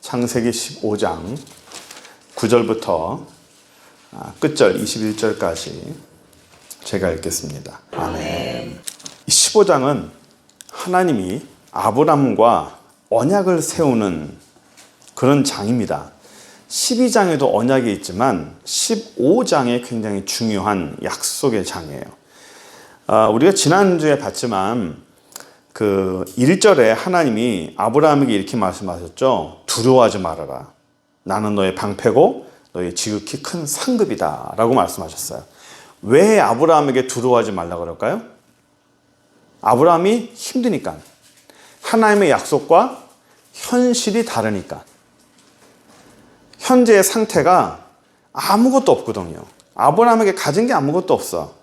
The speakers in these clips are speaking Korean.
창세기 15장 9절부터 끝절 21절까지 제가 읽겠습니다. 아멘. 이 15장은 하나님이 아브람과 언약을 세우는 그런 장입니다. 12장에도 언약이 있지만 15장에 굉장히 중요한 약속의 장이에요. 우리가 지난주에 봤지만 그 1절에 하나님이 아브라함에게 이렇게 말씀하셨죠. 두려워하지 말아라. 나는 너의 방패고 너의 지극히 큰 상급이다 라고 말씀하셨어요. 왜 아브라함에게 두려워하지 말라고 그럴까요? 아브라함이 힘드니까. 하나님의 약속과 현실이 다르니까. 현재의 상태가 아무것도 없거든요. 아브라함에게 가진 게 아무것도 없어.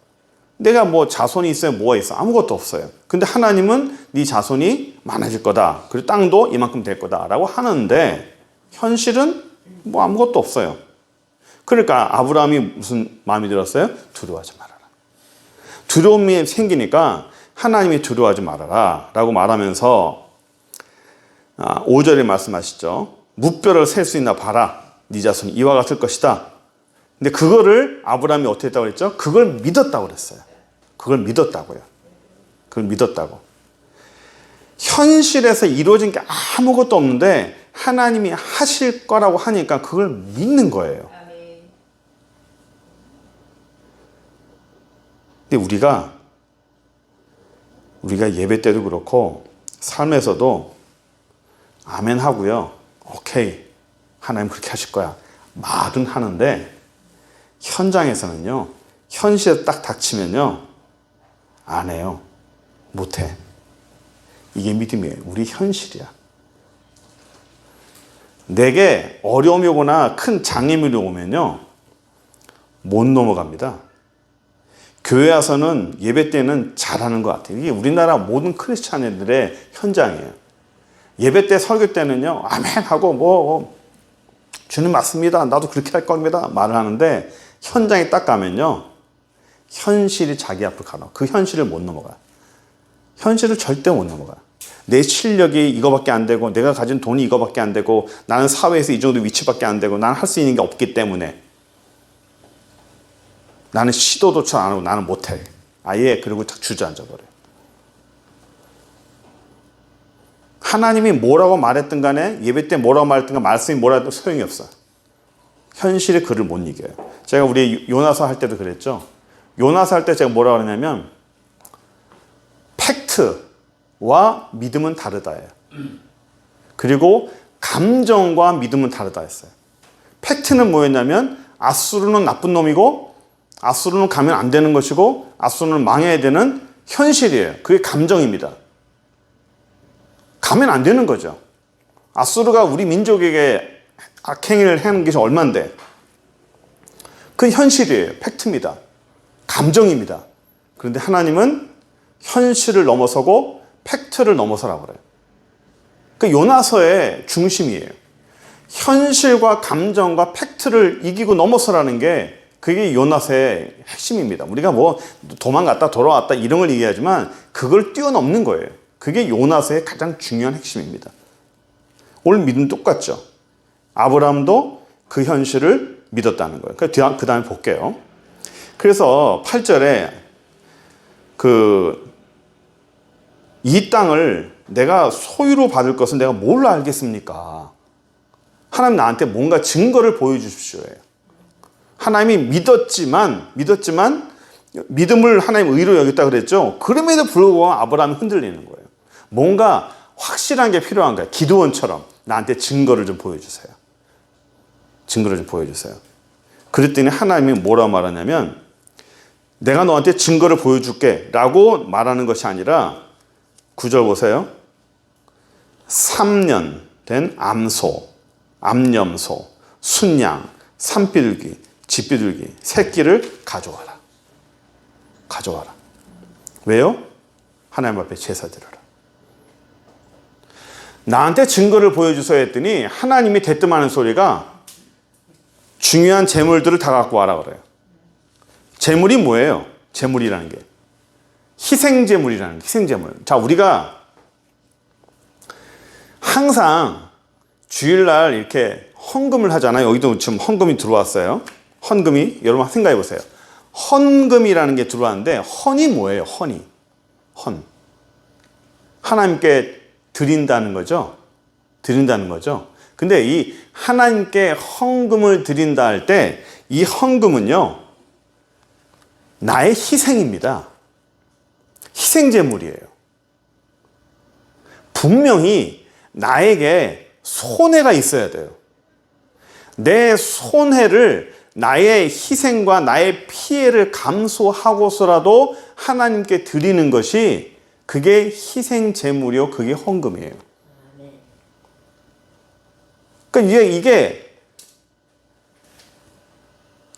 내가 뭐 자손이 있어요? 뭐가 있어? 아무것도 없어요. 근데 하나님은 네 자손이 많아질 거다. 그리고 땅도 이만큼 될 거다 라고 하는데 현실은 뭐 아무것도 없어요. 그러니까 아브라함이 무슨 마음이 들었어요? 두려워하지 말아라. 두려움이 생기니까 하나님이 두려워하지 말아라 라고 말하면서 5절에 말씀하시죠. 무뼈를 셀 수 있나 봐라. 네 자손이 이와 같을 것이다. 근데 그거를 아브라함이 어떻게 했다고 그랬죠? 그걸 믿었다고 그랬어요. 그걸 믿었다고요. 그걸 믿었다고. 현실에서 이루어진 게 아무것도 없는데 하나님이 하실 거라고 하니까 그걸 믿는 거예요. 근데 우리가 예배 때도 그렇고 삶에서도 아멘 하고요. 오케이. 하나님 그렇게 하실 거야. 말은 하는데 현장에서는요. 현실에 딱 닥치면요. 안 해요. 못해. 이게 믿음이에요. 우리 현실이야. 내게 어려움이 오거나 큰 장애물이 오면요. 못 넘어갑니다. 교회 와서는 예배 때는 잘하는 것 같아요. 이게 우리나라 모든 크리스찬들의 현장이에요. 예배 때 설교 때는요. 아멘 하고 주님 맞습니다. 나도 그렇게 할 겁니다. 말을 하는데 현장에 딱 가면요. 현실이 자기 앞을 가요. 그 현실을 못 넘어가요. 현실을 절대 못 넘어가요. 내 실력이 이거밖에 안 되고 내가 가진 돈이 이거밖에 안 되고 나는 사회에서 이 정도 위치밖에 안 되고 나는 할 수 있는 게 없기 때문에 나는 시도조차 안 하고 나는 못해. 아예 그리고 주저앉아 버려요. 하나님이 뭐라고 말했든 간에 예배 때 뭐라고 말했든 간에 말씀이 뭐라도 소용이 없어요. 현실이 그를 못 이겨요. 제가 우리 요나서 할 때도 그랬죠. 요나서 할 때 제가 뭐라고 하냐면 팩트와 믿음은 다르다예요. 그리고 감정과 믿음은 다르다 했어요. 팩트는 뭐였냐면 아수르는 나쁜 놈이고 아수르는 가면 안 되는 것이고 아수르는 망해야 되는 현실이에요. 그게 감정입니다. 가면 안 되는 거죠. 아수르가 우리 민족에게 악행을 하는 것이 얼만데 그 현실이에요. 팩트입니다. 감정입니다. 그런데 하나님은 현실을 넘어서고 팩트를 넘어서라고 그래요. 그 요나서의 중심이에요. 현실과 감정과 팩트를 이기고 넘어서라는 게 그게 요나서의 핵심입니다. 우리가 뭐 도망갔다 돌아왔다 이런 걸 얘기하지만 그걸 뛰어넘는 거예요. 그게 요나서의 가장 중요한 핵심입니다. 오늘 믿음 똑같죠. 아브라함도 그 현실을 믿었다는 거예요. 그 다음에 볼게요. 그래서 8절에 이 땅을 내가 소유로 받을 것은 내가 뭘로 알겠습니까? 하나님 나한테 뭔가 증거를 보여주십시오예요. 하나님이 믿었지만 믿음을 하나님 의로 여겼다 그랬죠. 그럼에도 불구하고 아브라함이 흔들리는 거예요. 뭔가 확실한 게 필요한 거예요. 기드온처럼 나한테 증거를 좀 보여주세요. 증거를 좀 보여주세요. 그랬더니 하나님이 뭐라고 말하냐면 내가 너한테 증거를 보여줄게 라고 말하는 것이 아니라 9절 보세요. 3년 된 암소, 암염소, 순양, 산비둘기, 집비둘기 새끼를 가져와라. 가져와라. 왜요? 하나님 앞에 제사 드려라. 나한테 증거를 보여주세요 했더니 하나님이 대뜸하는 소리가 중요한 재물들을 다 갖고 와라 그래요. 재물이 뭐예요? 재물이라는 게. 희생재물이라는 게. 희생재물. 자, 우리가 항상 주일날 이렇게 헌금을 하잖아요. 여기도 지금 헌금이 들어왔어요. 헌금이, 여러분 생각해 보세요. 헌금이라는 게 들어왔는데, 헌이 뭐예요? 헌이. 헌. 하나님께 드린다는 거죠. 드린다는 거죠. 근데 이 하나님께 헌금을 드린다 할 때, 이 헌금은요, 나의 희생입니다. 희생제물이에요. 분명히 나에게 손해가 있어야 돼요. 내 손해를, 나의 희생과 나의 피해를 감수하고서라도 하나님께 드리는 것이, 그게 희생제물이요, 그게 헌금이에요. 그러니까 이게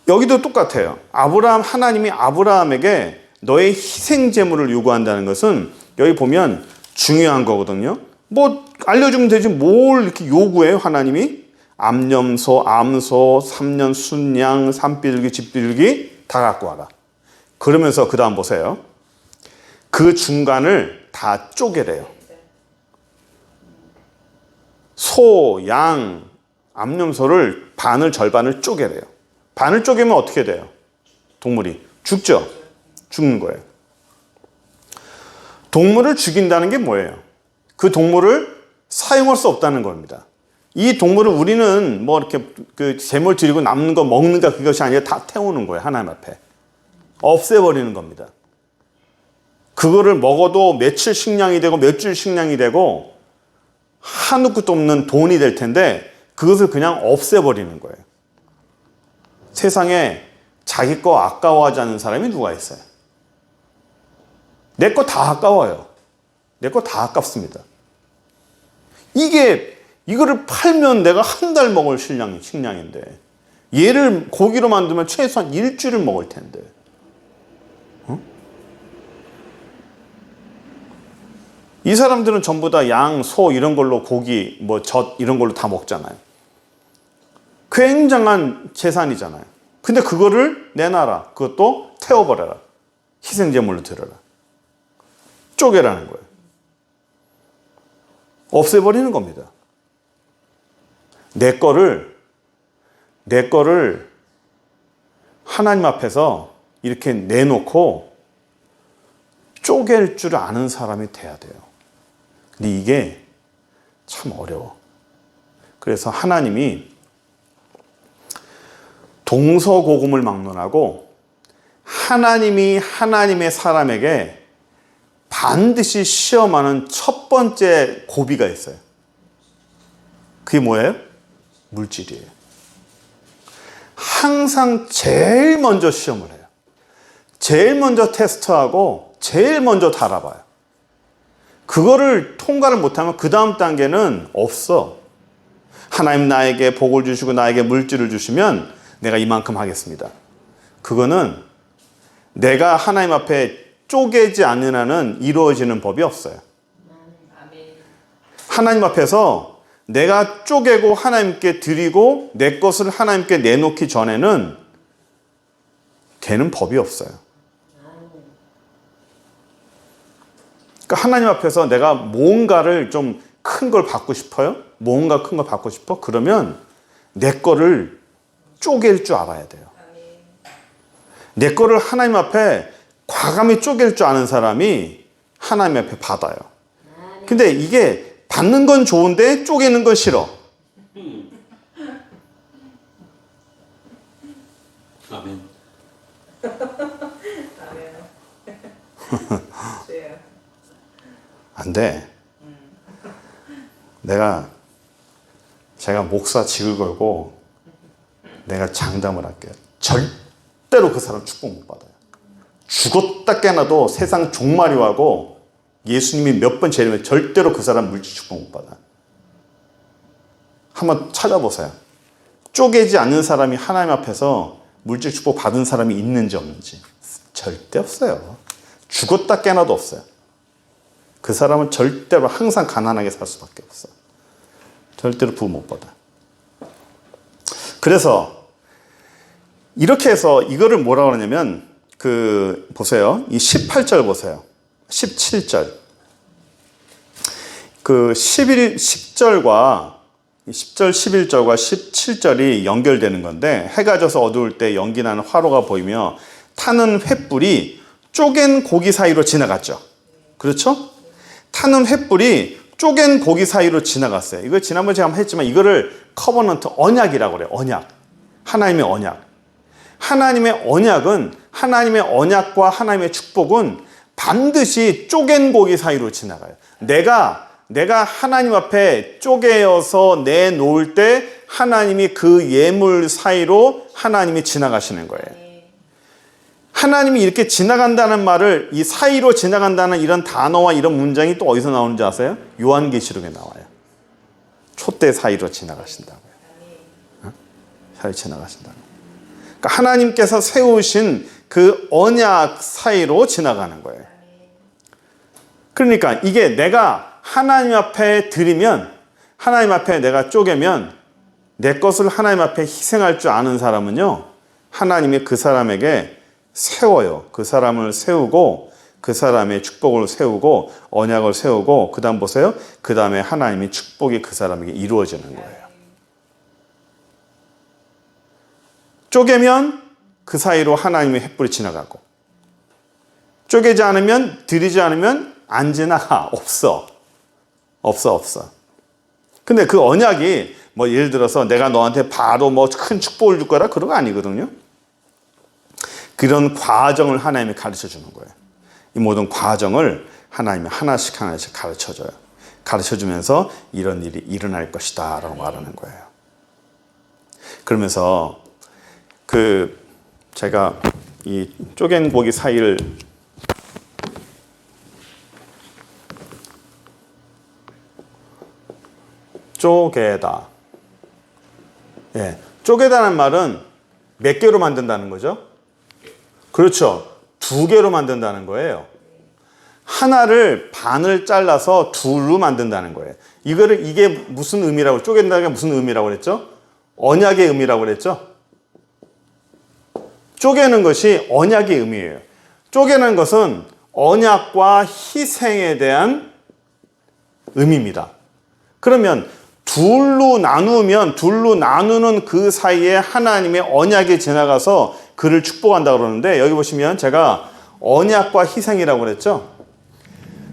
여기도 똑같아요. 하나님이 아브라함에게 너의 희생제물을 요구한다는 것은, 여기 보면 중요한 거거든요. 뭐 알려주면 되지 뭘 이렇게 요구해요, 하나님이? 암염소, 암소, 3년 순양, 산비둘기, 집비둘기 다 갖고 와라. 그러면서 그 다음 보세요. 그 중간을 다 쪼개래요. 소, 양, 암염소를 절반을 쪼개래요. 반을 쪼개면 어떻게 돼요? 동물이 죽죠? 죽는 거예요. 동물을 죽인다는 게 뭐예요? 그 동물을 사용할 수 없다는 겁니다. 이 동물을 우리는 뭐 이렇게 그 제물 드리고 남는 거 먹는가, 그것이 아니라 다 태우는 거예요, 하나님 앞에. 없애버리는 겁니다. 그거를 먹어도 며칠 식량이 되고 몇 줄 식량이 되고 한도 끝도 없는 돈이 될 텐데, 그것을 그냥 없애버리는 거예요. 세상에 자기 거 아까워하지 않는 사람이 누가 있어요? 내 거 다 아까워요. 내 거 다 아깝습니다. 이거를 팔면 내가 한 달 먹을 식량인데, 얘를 고기로 만들면 최소한 일주일을 먹을 텐데. 이 사람들은 전부 다 양, 소 이런 걸로 고기, 뭐 젖 이런 걸로 다 먹잖아요. 굉장한 재산이잖아요. 근데 그거를 내놔라. 그것도 태워버려라. 희생제물로 드려라. 쪼개라는 거예요. 없애버리는 겁니다. 내 거를 하나님 앞에서 이렇게 내놓고 쪼갤 줄 아는 사람이 돼야 돼요. 근데 이게 참 어려워. 그래서 하나님이 동서고금을 막론하고, 하나님이 하나님의 사람에게 반드시 시험하는 첫 번째 고비가 있어요. 그게 뭐예요? 물질이에요. 항상 제일 먼저 시험을 해요. 제일 먼저 테스트하고 제일 먼저 달아봐요. 그거를 통과를 못하면 그 다음 단계는 없어. 하나님 나에게 복을 주시고 나에게 물질을 주시면 내가 이만큼 하겠습니다. 그거는 내가 하나님 앞에 쪼개지 않는 한은 이루어지는 법이 없어요. 하나님 앞에서 내가 쪼개고 하나님께 드리고 내 것을 하나님께 내놓기 전에는 되는 법이 없어요. 그러니까 하나님 앞에서 내가 뭔가를 좀 큰 걸 받고 싶어요? 뭔가 큰 걸 받고 싶어? 그러면 내 거를 쪼갤 줄 알아야 돼요. 내 거를 하나님 앞에 과감히 쪼갤 줄 아는 사람이 하나님 앞에 받아요. 근데 이게 받는 건 좋은데 쪼개는 건 싫어. 아멘. 안 돼. 제가 목사직을 걸고 내가 장담을 할게요. 절대로 그 사람 축복 못 받아요. 죽었다 깨나도 세상 종말이하고 예수님이 몇 번 제일면 절대로 그 사람 물질 축복 못 받아요. 한번 찾아보세요. 쪼개지 않는 사람이 하나님 앞에서 물질 축복 받은 사람이 있는지 없는지. 절대 없어요. 죽었다 깨나도 없어요. 그 사람은 절대로 항상 가난하게 살 수밖에 없어요. 절대로 부흥 못 받아요. 그래서 이렇게 해서 이거를 뭐라고 하냐면 보세요. 이 18절 보세요. 17절. 10절과 10절, 11절과 17절이 연결되는 건데 해가 져서 어두울 때 연기 나는 화로가 보이며 타는 횃불이 쪼갠 고기 사이로 지나갔죠. 그렇죠? 타는 횃불이 쪼갠 고기 사이로 지나갔어요. 이거 지난번에 제가 한번 했지만 이거를 커버넌트 언약이라고 그래요. 언약. 하나님의 언약. 하나님의 언약은 하나님의 언약과 하나님의 축복은 반드시 쪼갠 고기 사이로 지나가요. 내가 하나님 앞에 쪼개어서 내놓을 때 하나님이 그 예물 사이로 하나님이 지나가시는 거예요. 하나님이 이렇게 지나간다는 말을 이 사이로 지나간다는 이런 단어와 이런 문장이 또 어디서 나오는지 아세요? 요한계시록에 나와요. 촛대 사이로 지나가신다고요. 사이로 지나가신다고. 그러니까 하나님께서 세우신 그 언약 사이로 지나가는 거예요. 그러니까 이게 내가 하나님 앞에 드리면, 하나님 앞에 내가 쪼개면 내 것을 하나님 앞에 희생할 줄 아는 사람은요, 하나님이 그 사람에게 세워요. 그 사람을 세우고 그 사람의 축복을 세우고 언약을 세우고 그 다음 보세요. 그 다음에 하나님의 축복이 그 사람에게 이루어지는 거예요. 쪼개면 그 사이로 하나님의 횃불이 지나가고 쪼개지 않으면, 드리지 않으면 안 지나가. 없어. 근데 그 언약이 뭐 예를 들어서 내가 너한테 바로 뭐 큰 축복을 줄 거라 그런 거 아니거든요. 그런 과정을 하나님이 가르쳐 주는 거예요. 이 모든 과정을 하나님이 하나씩 가르쳐 줘요. 가르쳐 주면서 이런 일이 일어날 것이다 라고 말하는 거예요. 그러면서 제가 이 쪼갠 고기 사이를 쪼개다. 예, 쪼개다는 말은 몇 개로 만든다는 거죠? 그렇죠. 2개로 만든다는 거예요. 하나를 반을 잘라서 둘로 만든다는 거예요. 이게 무슨 의미라고, 쪼갠다는 게 무슨 의미라고 그랬죠? 언약의 의미라고 그랬죠? 쪼개는 것이 언약의 의미예요. 쪼개는 것은 언약과 희생에 대한 의미입니다. 그러면 둘로 나누는 그 사이에 하나님의 언약이 지나가서 그를 축복한다 그러는데, 여기 보시면 제가 언약과 희생이라고 그랬죠?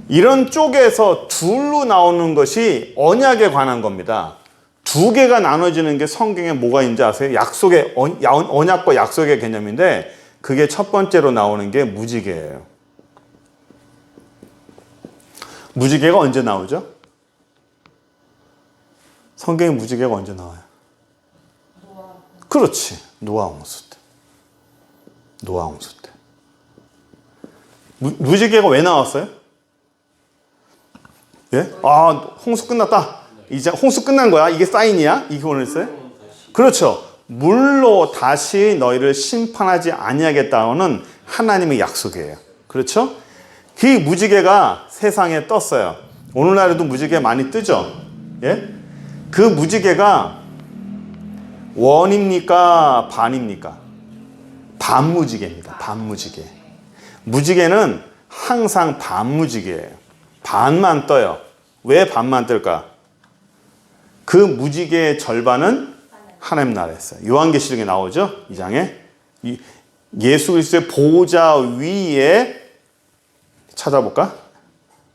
이런 쪽에서 둘로 나오는 것이 언약에 관한 겁니다. 2개가 나눠지는 게 성경에 뭐가 있는지 아세요? 언약과 약속의 개념인데, 그게 첫 번째로 나오는 게 무지개예요. 무지개가 언제 나오죠? 성경에 무지개가 언제 나와요? 그렇지. 노아 홍수 때. 무지개가 왜 나왔어요? 예? 홍수 끝났다. 이제 홍수 끝난 거야. 이게 사인이야? 이게 보냈어요? 그렇죠. 물로 다시 너희를 심판하지 아니하겠다는 하나님의 약속이에요. 그렇죠? 그 무지개가 세상에 떴어요. 오늘날에도 무지개 많이 뜨죠? 예? 그 무지개가 원입니까? 반입니까? 반무지개입니다. 반무지개. 무지개는 항상 반무지개예요. 반만 떠요. 왜 반만 뜰까? 그 무지개의 절반은 하나님 나라에 있어요. 요한계시록에 나오죠? 2장에. 예수 그리스도의 보좌 위에 찾아볼까?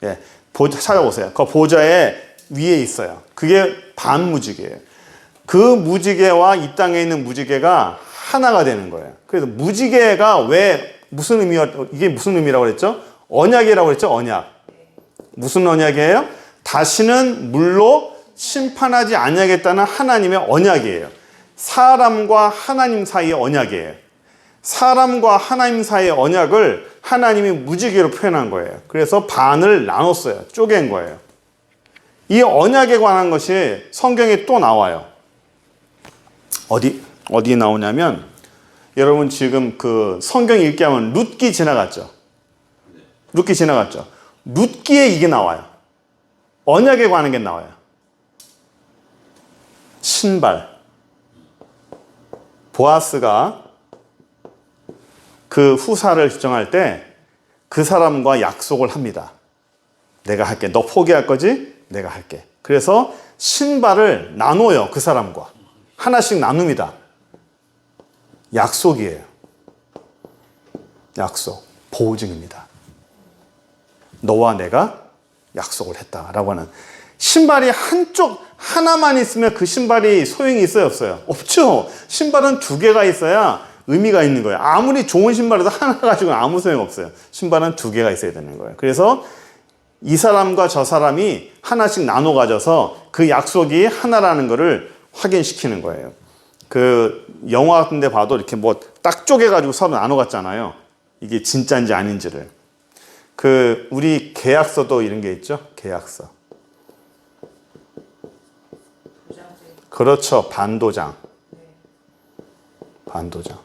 예, 찾아보세요. 그 보좌의 위에 있어요. 그게 반무지개예요. 그 무지개와 이 땅에 있는 무지개가 하나가 되는 거예요. 그래서 무지개가 이게 무슨 의미라고 그랬죠? 언약이라고 그랬죠? 언약. 무슨 언약이에요? 다시는 물로 심판하지 아니하겠다는 하나님의 언약이에요. 사람과 하나님 사이의 언약이에요. 사람과 하나님 사이의 언약을 하나님이 무지개로 표현한 거예요. 그래서 반을 나눴어요. 쪼갠 거예요. 이 언약에 관한 것이 성경에 또 나와요. 어디 나오냐면, 여러분 지금 그 성경 읽기 하면 룻기 지나갔죠? 룻기에 이게 나와요. 언약에 관한 게 나와요. 신발. 보아스가 그 후사를 지정할 때 그 사람과 약속을 합니다. 내가 할게. 너 포기할 거지? 내가 할게. 그래서 신발을 나눠요. 그 사람과. 하나씩 나눕니다. 약속이에요. 약속. 보증입니다. 너와 내가 약속을 했다라고 하는. 신발이 한쪽 하나만 있으면 그 신발이 소용이 있어요, 없어요? 없죠. 신발은 두 개가 있어야 의미가 있는 거예요. 아무리 좋은 신발에도 하나 가지고는 아무 소용 없어요. 신발은 두 개가 있어야 되는 거예요. 그래서 이 사람과 저 사람이 하나씩 나눠 가져서 그 약속이 하나라는 것을 확인시키는 거예요. 그 영화 같은 데 봐도 이렇게 뭐 딱 쪼개가지고 서로 나눠 갔잖아요. 이게 진짜인지 아닌지를. 그 우리 계약서도 이런 게 있죠. 계약서. 그렇죠. 반도장. 반도장.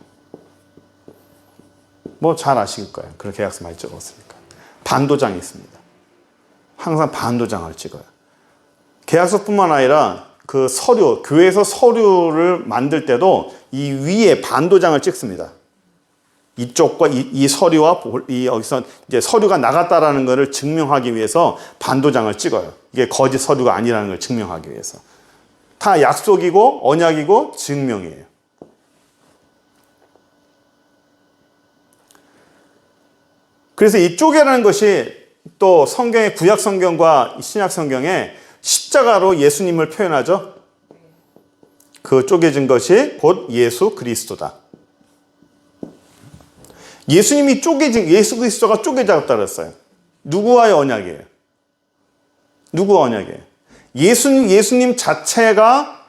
뭐 잘 아실 거예요. 그런 계약서 많이 찍었으니까. 반도장이 있습니다. 항상 반도장을 찍어요. 계약서뿐만 아니라 그 서류, 교회에서 서류를 만들 때도 이 위에 반도장을 찍습니다. 이쪽과 이 서류와 여기서 이제 서류가 나갔다라는 것을 증명하기 위해서 반도장을 찍어요. 이게 거짓 서류가 아니라는 걸 증명하기 위해서. 다 약속이고 언약이고 증명이에요. 그래서 이 쪼개라는 것이 또 성경의 구약 성경과 신약 성경에 십자가로 예수님을 표현하죠. 그 쪼개진 것이 곧 예수 그리스도다. 예수님이 예수 그리스도가 쪼개졌다 그랬어요. 누구와의 언약이에요? 누구와 언약이에요? 예수님 자체가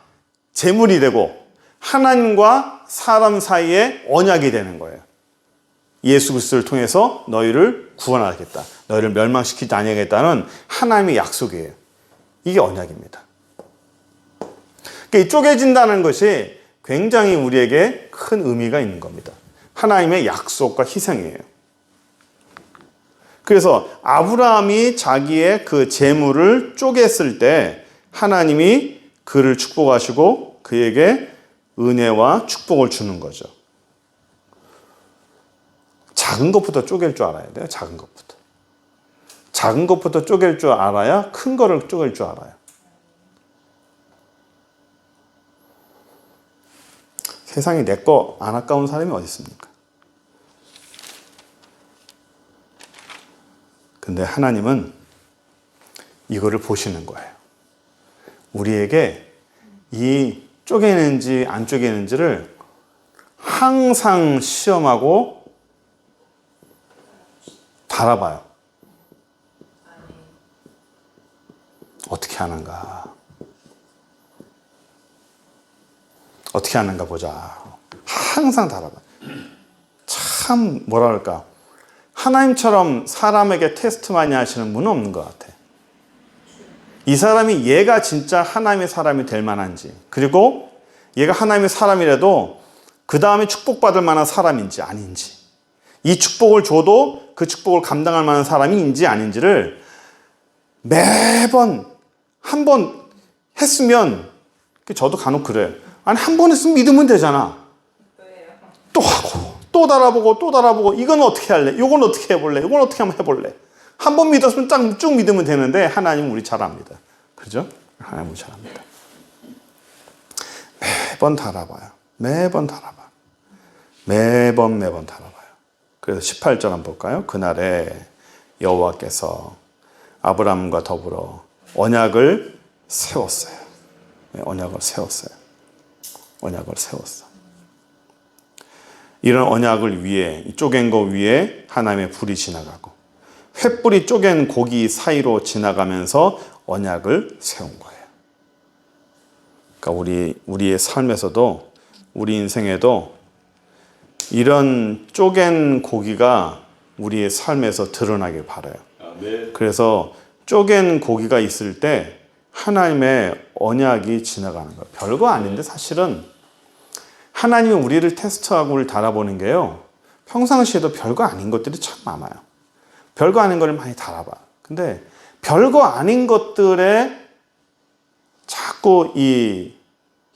제물이 되고 하나님과 사람 사이에 언약이 되는 거예요. 예수 그리스도를 통해서 너희를 구원하겠다. 너희를 멸망시키지 아니하겠다는 하나님의 약속이에요. 이게 언약입니다. 그러니까 이 쪼개진다는 것이 굉장히 우리에게 큰 의미가 있는 겁니다. 하나님의 약속과 희생이에요. 그래서 아브라함이 자기의 그 재물을 쪼갰을 때 하나님이 그를 축복하시고 그에게 은혜와 축복을 주는 거죠. 작은 것부터 쪼갤 줄 알아야 돼요. 작은 것부터. 작은 것부터 쪼갤 줄 알아야 큰 거를 쪼갤 줄 알아요. 세상에 내 거 안 아까운 사람이 어디 있습니까? 근데 하나님은 이거를 보시는 거예요. 우리에게 이 쪼개는지 안 쪼개는지를 항상 시험하고 바라봐요. 어떻게 하는가? 어떻게 하는가 보자. 항상 바라봐요. 참 뭐라 그럴까? 하나님처럼 사람에게 테스트 많이 하시는 분은 없는 것 같아. 이 사람이 얘가 진짜 하나님의 사람이 될 만한지, 그리고 얘가 하나님의 사람이라도 그 다음에 축복받을 만한 사람인지 아닌지, 이 축복을 줘도 그 축복을 감당할 만한 사람인지 아닌지를 매번 한 번 했으면, 저도 간혹 그래요. 아니 한 번 했으면 믿으면 되잖아. 또 하고 또 달아보고 또 달아보고 이건 어떻게 할래? 이건 어떻게 해볼래? 이건 어떻게 한번 해볼래? 한 번 믿었으면 쭉 믿으면 되는데 하나님은 우리 잘합니다. 그죠? 하나님은 우리 잘합니다. 매번 달아봐요. 매번 달아봐. 매번 달아봐요. 그래서 18절 한번 볼까요? 그날에 여호와께서 아브라함과 더불어 언약을 세웠어요. 언약을 세웠어요. 언약을 세웠어. 이런 언약을 위해, 쪼갠 거 위에 하나님의 불이 지나가고 횃불이 쪼갠 고기 사이로 지나가면서 언약을 세운 거예요. 그러니까 우리의 삶에서도, 우리 인생에도 이런 쪼갠 고기가 우리의 삶에서 드러나길 바라요. 그래서 쪼갠 고기가 있을 때 하나님의 언약이 지나가는 거예요. 별거 아닌데 사실은 하나님은 우리를 테스트하고 우리를 달아보는 게요, 평상시에도 별거 아닌 것들이 참 많아요. 별거 아닌 걸 많이 달아봐. 근데 별거 아닌 것들에 자꾸 이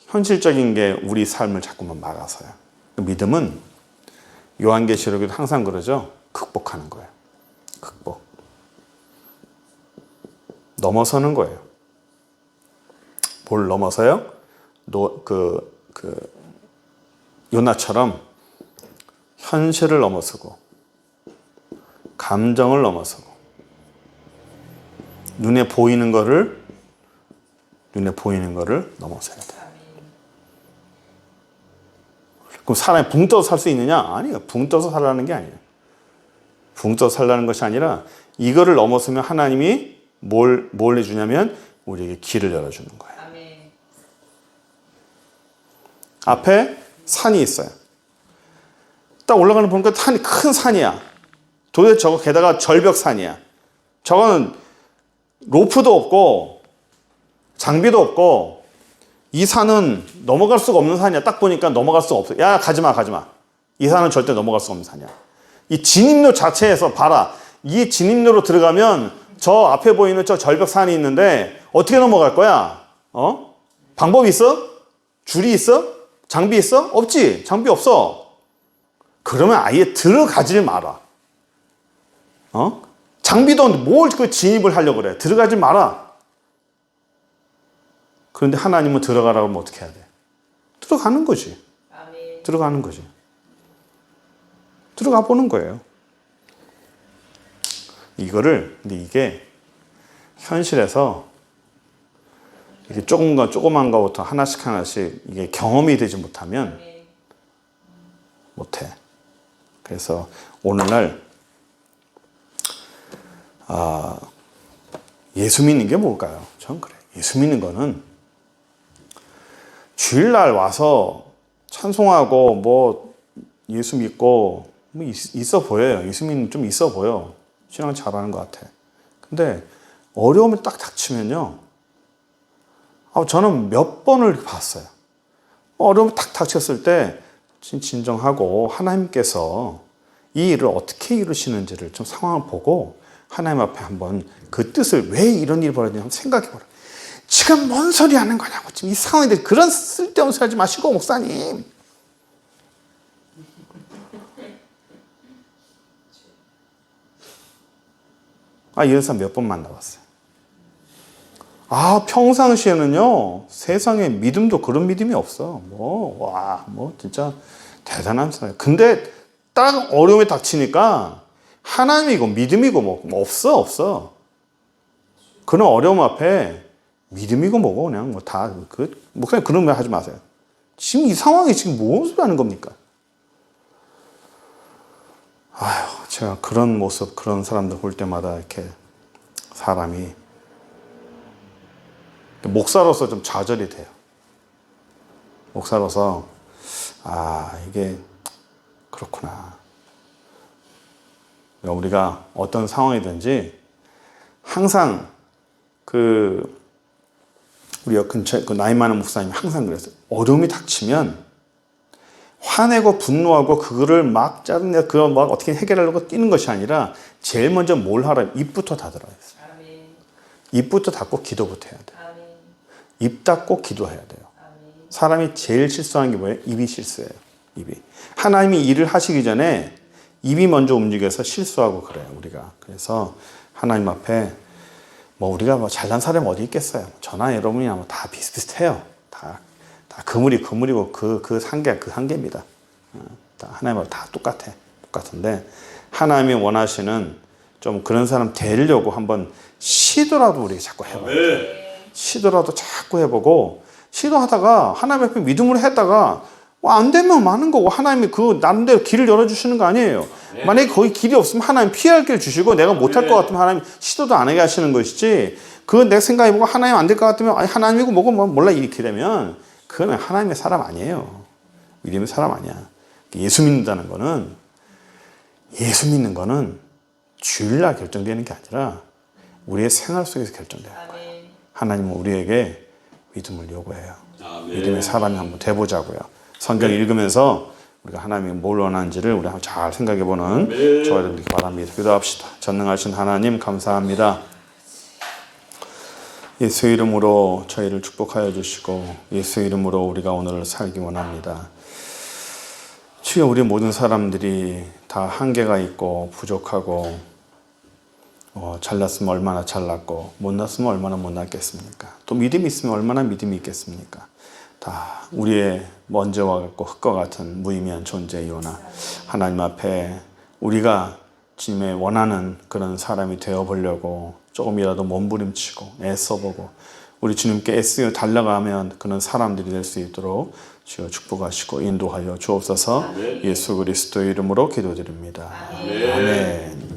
현실적인 게 우리 삶을 자꾸만 막아서요. 믿음은 요한계시록에도 항상 그러죠. 극복하는 거예요. 극복. 넘어서는 거예요. 뭘 넘어서요? 요나처럼 현실을 넘어서고 감정을 넘어서고 눈에 보이는 거를 넘어서야 돼. 그럼 사람이 붕 떠서 살 수 있느냐? 아니요. 붕 떠서 살라는 게 아니에요. 붕 떠서 살라는 것이 아니라 이거를 넘어서면 하나님이 뭘 해주냐면 우리에게 길을 열어주는 거예요. 아멘. 앞에 산이 있어요. 딱 올라가는 보니까 산이 큰 산이야. 도대체 저거 게다가 절벽산이야. 저거는 로프도 없고 장비도 없고 이 산은 넘어갈 수가 없는 산이야. 딱 보니까 넘어갈 수가 없어. 야, 가지마. 이 산은 절대 넘어갈 수 없는 산이야. 이 진입로 자체에서 봐라. 이 진입로로 들어가면 저 앞에 보이는 저 절벽산이 있는데 어떻게 넘어갈 거야? 방법이 있어? 줄이 있어? 장비 있어? 없지. 장비 없어. 그러면 아예 들어가질 마라. 장비도 없는데 뭘 그 진입을 하려고 그래. 들어가지 마라. 그런데 하나님은 들어가라고 하면 어떻게 해야 돼? 들어가는 거지. 아멘. 들어가는 거지. 들어가 보는 거예요. 근데 이게 현실에서 이게 조그만 거부터 하나씩 이게 경험이 되지 못하면 못해. 그래서 오늘날 예수 믿는 게 뭘까요? 전 그래. 예수 믿는 거는 주일날 와서 찬송하고 뭐 예수 믿고 뭐 있어 보여요. 예수 믿는 좀 있어 보여. 신앙 잘하는 것 같아. 근데 어려움이 딱 닥치면요. 저는 몇 번을 봤어요. 어려움이 딱 닥쳤을 때 진정하고 하나님께서 이 일을 어떻게 이루시는지를 좀 상황을 보고 하나님 앞에 한번 그 뜻을 왜 이런 일이 벌어지는지 한번 생각해보라. 지금 뭔 소리 하는 거냐고. 지금 이 상황인데 그런 쓸데없는 소리 하지 마시고 목사님. 이런 사람 몇 번 만나봤어요. 평상시에는요, 세상에 믿음도 그런 믿음이 없어. 진짜 대단한 사람이에요. 근데 딱 어려움이 닥치니까 하나님이고 믿음이고 뭐 없어. 그런 어려움 앞에 믿음이고 뭐고 그냥 목사님 그런 말 하지 마세요. 지금 이 상황이 지금 무슨 소리 하는 겁니까? 제가 그런 모습, 그런 사람들 볼 때마다 이렇게 사람이 목사로서 좀 좌절이 돼요. 목사로서 이게 그렇구나. 우리가 어떤 상황이든지 항상 우리 근처에 나이 많은 목사님이 항상 그랬어요. 어려움이 닥치면 화내고 분노하고 그거를 막 짜증내 그걸 막 어떻게 해결하려고 뛰는 것이 아니라 제일 먼저 뭘 하라? 입부터 닫으라 했어요. 아멘. 입부터 닫고 기도부터 해야 돼요. 아멘. 입 닫고 기도해야 돼요. 아멘. 사람이 제일 실수하는 게 뭐예요? 입이 실수예요. 입이. 하나님이 일을 하시기 전에 입이 먼저 움직여서 실수하고 그래요. 우리가. 그래서 하나님 앞에 우리가 잘난 사람이 어디 있겠어요. 저나 여러분이나 다 비슷비슷해요. 다 그물이고 그 한계입니다. 하나님하고 다 똑같은데 하나님이 원하시는 좀 그런 사람 되려고 한번 시도라도 우리 자꾸 해봐요. 시도라도 자꾸 해보고 시도하다가 하나님 앞에 믿음으로 했다가 안 되면 많은 거고 하나님이 나름대로 길을 열어주시는 거 아니에요. 만약에 거기 길이 없으면 하나님 피할 길 주시고 내가 못할 것 같으면 하나님 시도도 안 하게 하시는 것이지 그건 내가 생각해보고 하나님 안 될 것 같으면 하나님이고 뭐고 몰라 이렇게 되면 그거는 하나님의 사람 아니에요. 믿음의 사람 아니야. 예수 믿는 거는 주일날 결정되는 게 아니라 우리의 생활 속에서 결정돼요. 하나님은 우리에게 믿음을 요구해요. 믿음의 사람이 한번 돼보자고요. 성경 읽으면서 우리가 하나님이 뭘 원하는지를 우리 한번 잘 생각해보는 저와 여러분들 바랍니다. 기도합시다. 전능하신 하나님 감사합니다. 예수 이름으로 저희를 축복하여 주시고 예수 이름으로 우리가 오늘 살기 원합니다. 주여 우리 모든 사람들이 다 한계가 있고 부족하고 잘났으면 얼마나 잘났고 못났으면 얼마나 못났겠습니까? 또 믿음이 있으면 얼마나 믿음이 있겠습니까? 다 우리의 먼저와 같고 흙과 같은 무의미한 존재이오나 하나님 앞에 우리가 주님의 원하는 그런 사람이 되어보려고 조금이라도 몸부림치고 애써보고 우리 주님께 애쓰여 달려가면 그런 사람들이 될 수 있도록 주여 축복하시고 인도하여 주옵소서. 예수 그리스도의 이름으로 기도드립니다. 아멘.